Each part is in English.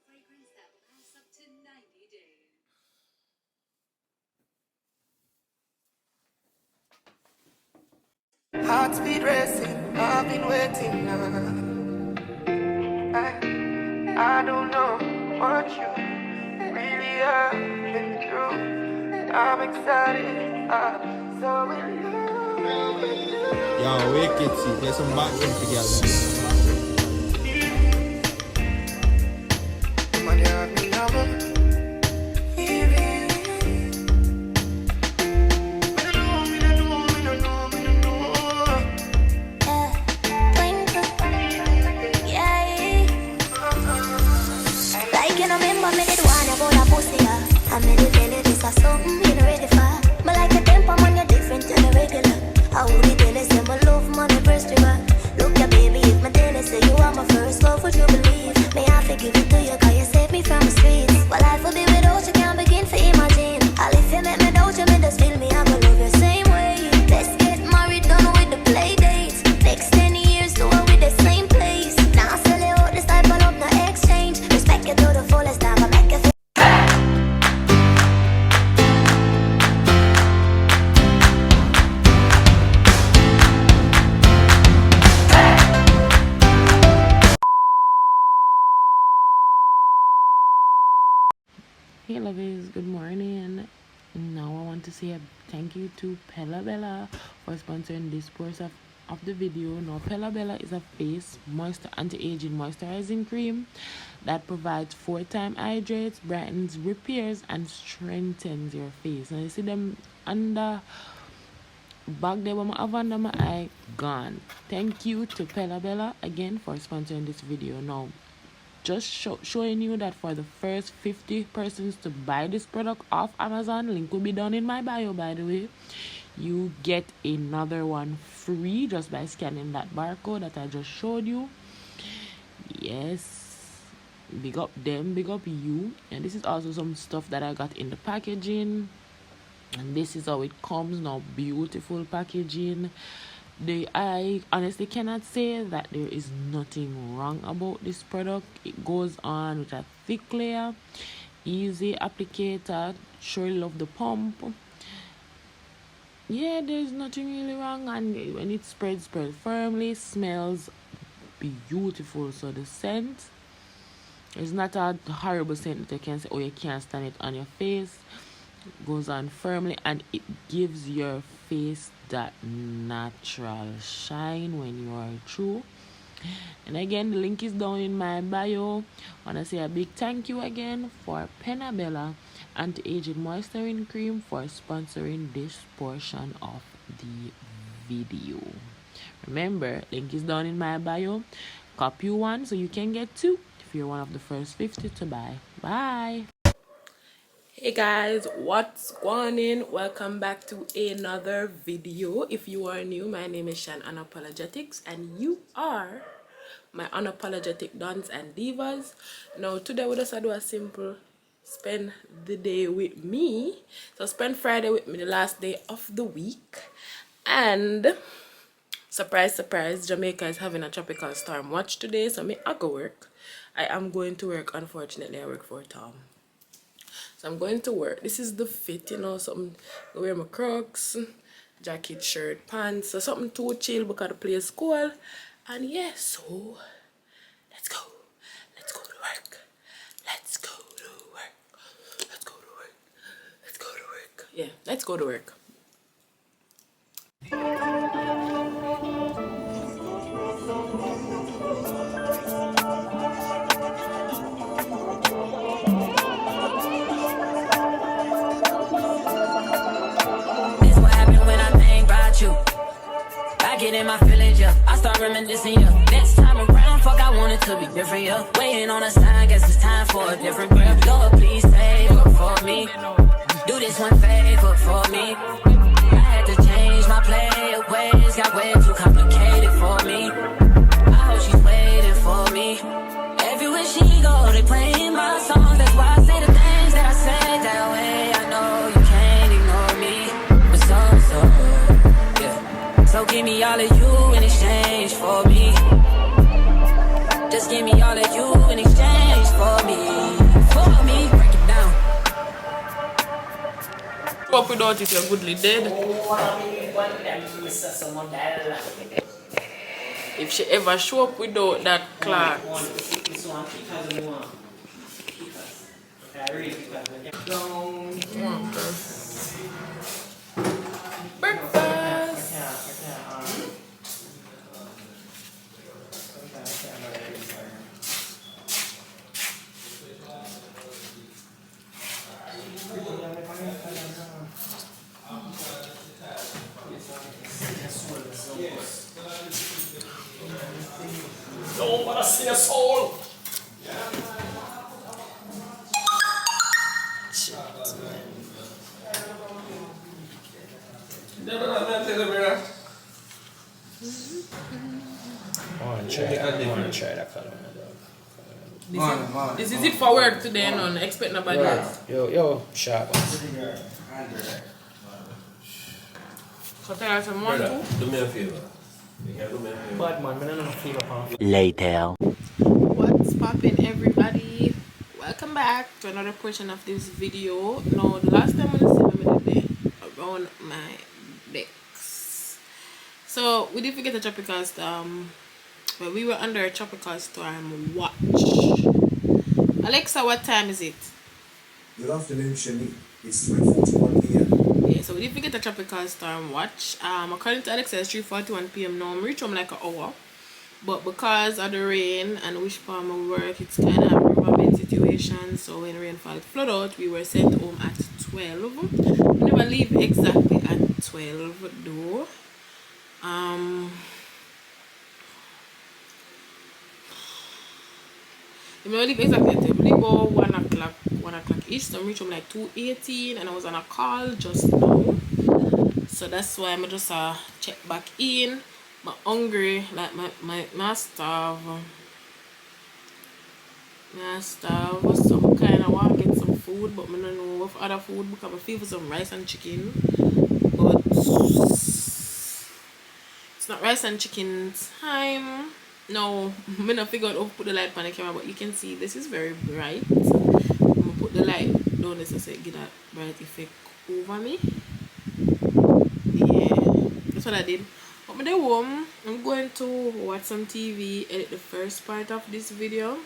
Fragrance that lasts up to 90 days. Heart speed racing, I've been waiting now. I don't know what you really have been through. I'm excited, I'm so in love. Yo, wicked, see, play some background together. Money have me number. I made it tell you this is something you know ready for. But like a temper man, you're different than a regular. I would tell you say my love money first river. Look ya baby, if my tell you say you are my first love, would you believe? May I forgive it to you cause you saved me from the streets. Well life will be without you, can't begin to imagine. I'll if you make me doubt you, me just feel me, I'm gonna love you same way. Let's get married, done with the play dates. Next 10 years, do it with the same place. Now I sell you out this type of love, no exchange. Respect you to the fullest time, I make you feel. Hey lovies, good morning. Now I want to say a thank you to Penebella for sponsoring this portion of the video. Now Penebella is a face anti-aging moisturizing cream that provides 4-time hydrates, brightens, repairs and strengthens your face. Now you see them under back there when I have under my eye gone. Thank you to Penebella again for sponsoring this video. Now just showing you that for the first 50 persons to buy this product off Amazon, link will be down in my bio by the way, you get another one free just by scanning that barcode that I just showed you. Yes, big up them, big up you. And this is also some stuff that I got in the packaging, and this is how it comes now. Beautiful packaging. I honestly cannot say that there is nothing wrong about this product. It goes on with a thick layer, easy applicator, sure love the pump. Yeah, there's nothing really wrong, and when it spreads firmly, smells beautiful. So the scent is not a horrible scent that you can say, oh, you can't stand it on your face. Goes on firmly and it gives your face that natural shine when you are through. And again, the link is down in my bio. I want to say a big thank you again for Penebella anti-aging moisturizing cream for sponsoring this portion of the video. Remember, link is down in my bio. Copy one so you can get two if you're one of the first 50 to buy. Bye. Hey guys, what's going on? Welcome back to another video. If you are new, my name is Shan Unapologetics and you are my unapologetic dons and divas. Now today we just do a simple spend the day with me. So spend Friday with me, the last day of the week. And surprise, surprise, Jamaica is having a tropical storm watch today. So I go work. I am going to work. Unfortunately, I work for Tom. So I'm going to work. This is the fit, you know, something. I wear my Crocs, jacket, shirt, pants, so something too chill because the place is cool. And yeah, so let's go. Let's go to work. Let's go to work. Let's go to work. Let's go to work. Yeah, let's go to work. In my feelings, yeah. I start reminiscing, yeah. Next time around, fuck, I want it to be different, yeah. Waiting on a sign, guess it's time for a different girl. Lord, please favor for me. Do this one favor for me. I had to change my play ways, got way too complicated for me. I hope she's waiting for me. Everywhere she go, they playing my songs. That's why I say the things that I say that way. I know you can't ignore me, but so give me all of you in exchange for me. Just give me all of you in exchange. Up without it, you're goodly dead. If she ever show up without that clock. Breakfast. Don't wanna see a soul. Try that color. This is it for work today, no expect nobody else. Yo, sharp. So tell us some one too. Do me a favor. Bad man, I don't feel upon. Later. What's poppin', everybody? Welcome back to another portion of this video. Now, the last time I was today around my decks. So we did forget a tropical storm. But we were under a tropical storm watch. Alexa, what time is it? Good afternoon, Shani. It's 3:41 p.m. Yeah, so we did forget a tropical storm watch. According to Alexa, it's 3:41 p.m. now. I'm reaching home like an hour. But because of the rain and wish farm of work, it's kind of a riverbed situation. So when rainfall flood out, we were sent home at 12. We never leave exactly at 12 though. I leave exactly at 12. We leave about 1 o'clock each. So I reached home like 2:18 and I was on a call just now. So that's why I'm just check back in. I'm hungry, like my starve. I starve, so I kind of want to get some food, but I don't know what other food because I feel for some rice and chicken. But it's not rice and chicken time. No, I'm not figure out how to put the light on the camera, but you can see this is very bright. I'm gonna put the light down this so it get that bright effect over me. Yeah, that's what I did. But I'm home. I'm going to watch some TV, edit the first part of this video.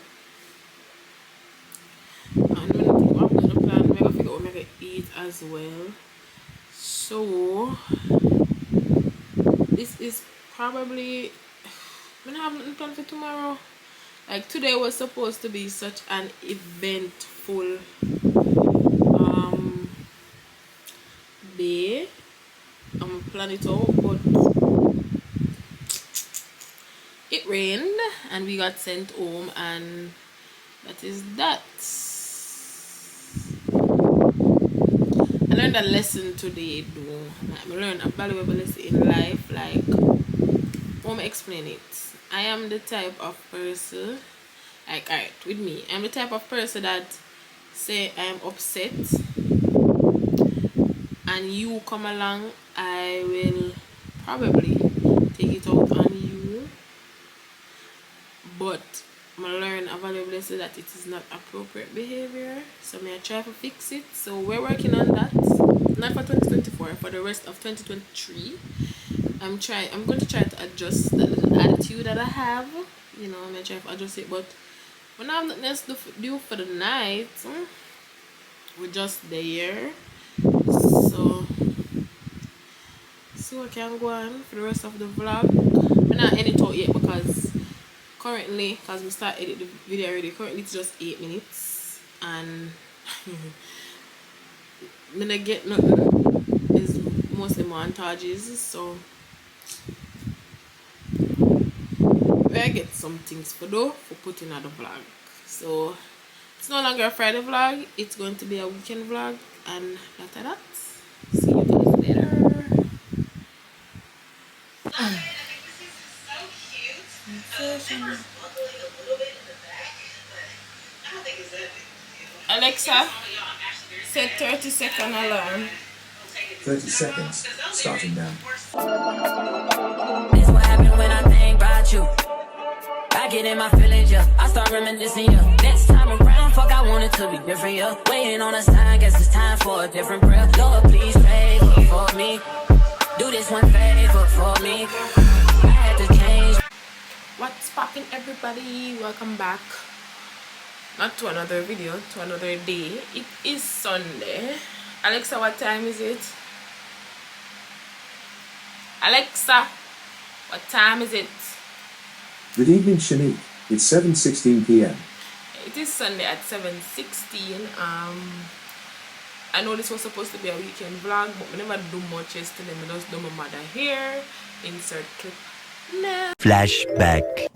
And I'm going to plan, I'm going to figure out what I'm going to eat as well. So, this is probably, I'm going to have nothing planned for tomorrow. Like today was supposed to be such an eventful day. I'm planning it out, but it rained and we got sent home, and that is that. I learned a lesson today though. I learned a valuable lesson in life. Like, let me explain it. I am the type of person, like, alright, with me, I'm the type of person that say I'm upset and you come along, I will probably take it out on you. But I learn a valuable lesson that it is not appropriate behavior. So I try to fix it. So we're working on that. Not for 2024, for the rest of 2023. I'm going to try to adjust the little attitude that I have. You know, I'm going to try to adjust it. But when I have nothing else to do for the night, we're just there. So I can go on for the rest of the vlog. I'm not edit it out yet because currently, because we start edit the video already, currently it's just 8 minutes and when I get nothing, it's mostly montages, so I get some things for putting on the vlog. So it's no longer a Friday vlog, it's going to be a weekend vlog, and after that, see you guys later. Alexa, set 30-second alarm. 30 seconds, starting now. This what happened when I think about you. I get in my feelings, yeah. I start reminiscing, yeah. Next time around, fuck, I want wanted to be different, yeah. Waiting on a sign, guess it's time for a different prayer. Lord, please pray for me. Do this one favor for me. I had to change. What's poppin', everybody? Welcome back. Not to another video, to another day. It is Sunday. Alexa, what time is it? Alexa, what time is it? Good evening, Shanique. It's 7:16 p.m. It is Sunday at 7:16. I know this was supposed to be a weekend vlog, but we never do much yesterday. I just do my mother hair. Insert clip now. Flashback.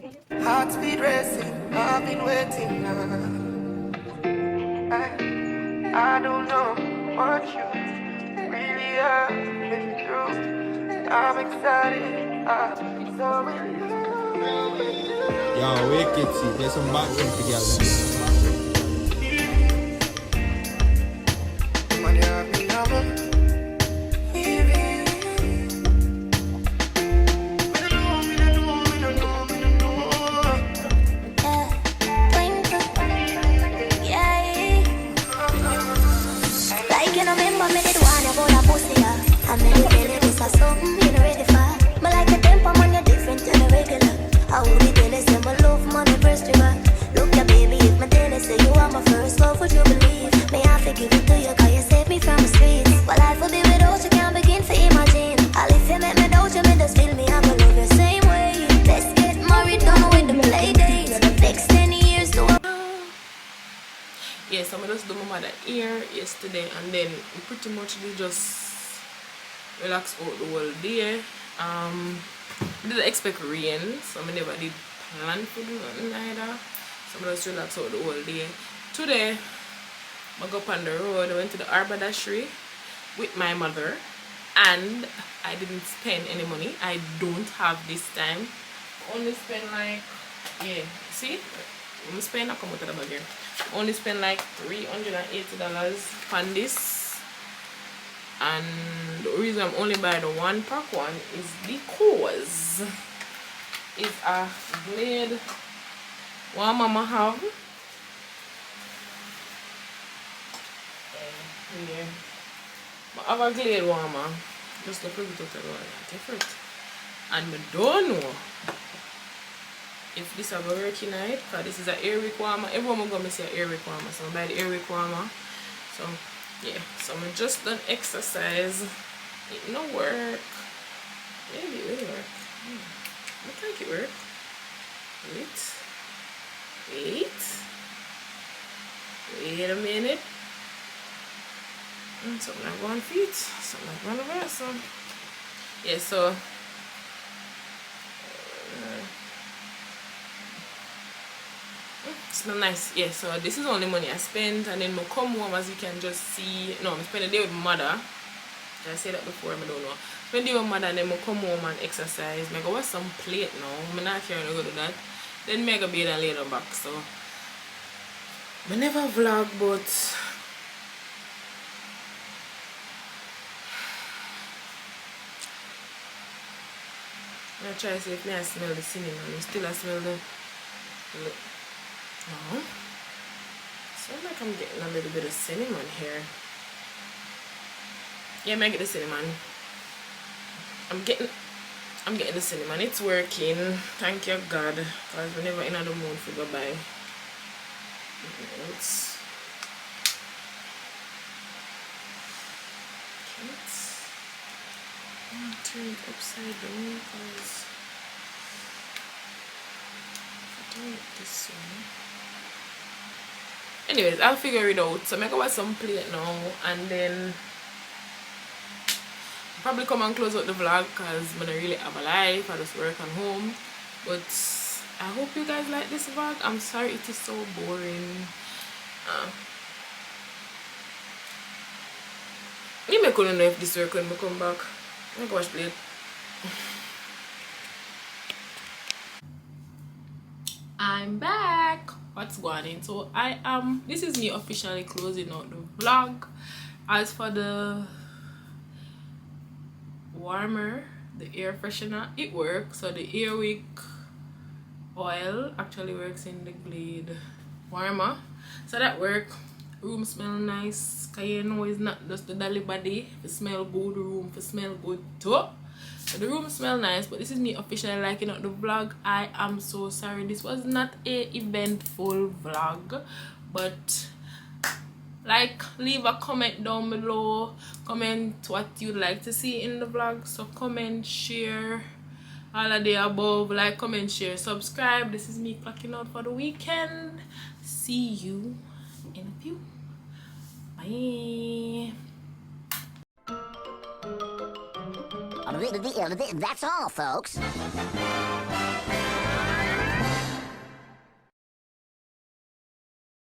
Heart speed racing, I've been waiting now. I don't know what you really have been through. I'm excited, I'm so in love with you. Yo, wicked see. There's some back end together. Money have me number. I made it tell you this is something you know ready for. But like a tempo, man, you're different than a regular. I would tell you say my love, man, the first river. Look ya, baby, if my tell you say you are my first love, would you believe? May I forgive it to you, cause you saved me from the streets. But life will be without you, can't begin to imagine. All if you make me doubt you, me just feel me, I'm gonna love you same way. Let's get married, done with the play dates. Next 10 years to Yes, I just do my mother ear yesterday, and then we pretty much we just relax out the whole day. Didn't expect rain, so I never did plan for nothing either. So I just relax out the whole day. Today, I go up on the road. I went to the haberdashery with my mother, and I didn't spend any money. I don't have this time. I only spend like, yeah, see? I'm spend I come out of the bag here. Only spend like $380 on this. And the reason I'm only buying the one pack one is because it's a blade one mama have. Here. But I have a glade warmer. Just look at it different. And I don't know if this is a working night, because this is an air wick warmer. Everyone going to say air wick warmer, so I buy the air wick warmer. So yeah, so I just done exercise. It no work. Maybe it will work. Look like it work. Wait a minute. Something like 1 feet, something like 1 over. So yeah, so it's not nice. Yeah, so this is only money I spent, and then I come home, as you can just see. No, I spend a day with my mother. Did I say that before? I don't know. Spend a day with my mother, and then I come home and exercise. I go wash some plate now. I'm not caring to go do that. Then I go bed and lay down back. So I never vlog, but I try to see if I smell the cinnamon. I still I smell the no. Sounds like I'm getting a little bit of cinnamon here. Yeah, I get the cinnamon. I'm getting the cinnamon. It's working. Thank you God. Because we're never in the mood for go buy. Let's turn it upside down, because if I turn it this way. Anyways, I'll figure it out. So I'm gonna watch some plate now, and then probably come and close out the vlog, because I don't really have a life. I just work at home. But I hope you guys like this vlog. I'm sorry it is so boring. You may couldn't know if this work when we come back. I'm gonna watch plate. I'm back. What's going on? So I am, this is me officially closing out the vlog. As for the warmer, the air freshener, it works. So the Airwick oil actually works in the Glade warmer. So that work. Room smell nice. Cause you know it's not just the dolly body. It smell good, the room for smell good too. So the room smell nice, but this is me officially liking up the vlog. I am so sorry. This was not a eventful vlog. But like, leave a comment down below. Comment what you'd like to see in the vlog. So comment, share, all of the above. Like, comment, share, subscribe. This is me clocking out for the weekend. See you in a few. Bye. That's all, folks.